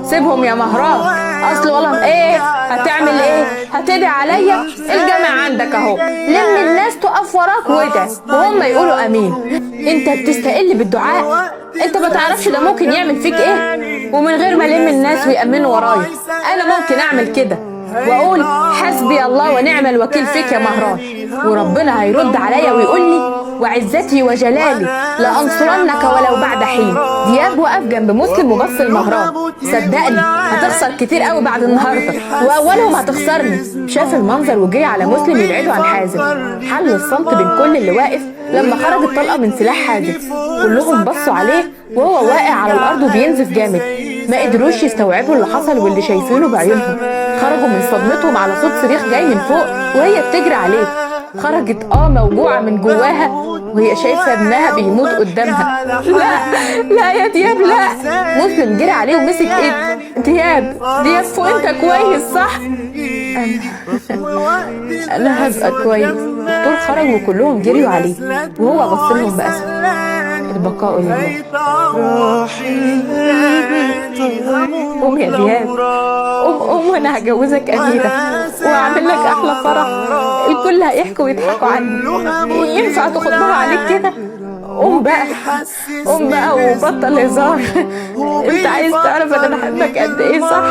سيبهم يا مهران، اصل والله ايه هتعمل ايه؟ هتدعي عليا؟ الجامع عندك اهو، لم الناس تقف وراك وادعي وهم يقولوا امين. انت بتستقل بالدعاء؟ انت ما تعرفش ده ممكن يعمل فيك ايه؟ ومن غير ما الم الناس ويأمنوا ورايا انا ممكن اعمل كده واقول حسبي الله ونعم الوكيل فيك يا مهران، وربنا هيرد عليا ويقول لي وعزتي وجلالي لأنصرنك ولو بعد حين. دياب وقف جنب مسلم وبص لمهران. صدقني هتخسر كتير قوي بعد النهارده، واولهم هتخسرني. شاف المنظر وجه على مسلم يبعده عن حازم. حل الصمت بين كل اللي واقف لما خرجت طلقه من سلاح حازم. كلهم بصوا عليه وهو واقع على الارض وبينزف جامد. ما قدروش يستوعبوا اللي حصل واللي شايفينه بعيونهم. خرجوا من صدمتهم على صوت صريخ جاي من فوق وهي بتجري عليه. خرجت موجوعة من جواها وهي شايفة ابنها بيموت قدامها. لا لا يا دياب لا. مسلم جري عليه ومسك ايد دياب فوق، انت كويس صح؟ انا هبقى كويس. الدكتور خرج وكلهم جريوا عليه وهو بص لهم بأسف. البقاء لله. قوم يا دياب، قوم وانا هجوزك أميرة وهعمل لك احلى فرح. الكل هيحكوا ويضحكوا عني. ينفع تخضها عليك كده؟ قوم بقى وبطل هزار. انت عايز تعرف انا بحبك قد ايه صح؟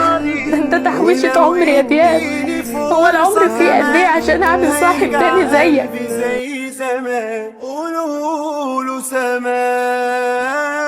انت تحويشة عمري يا دياب. هو العمر فيه قد ايه عشان اعمل صاحب تاني زيك؟ قولوا سماء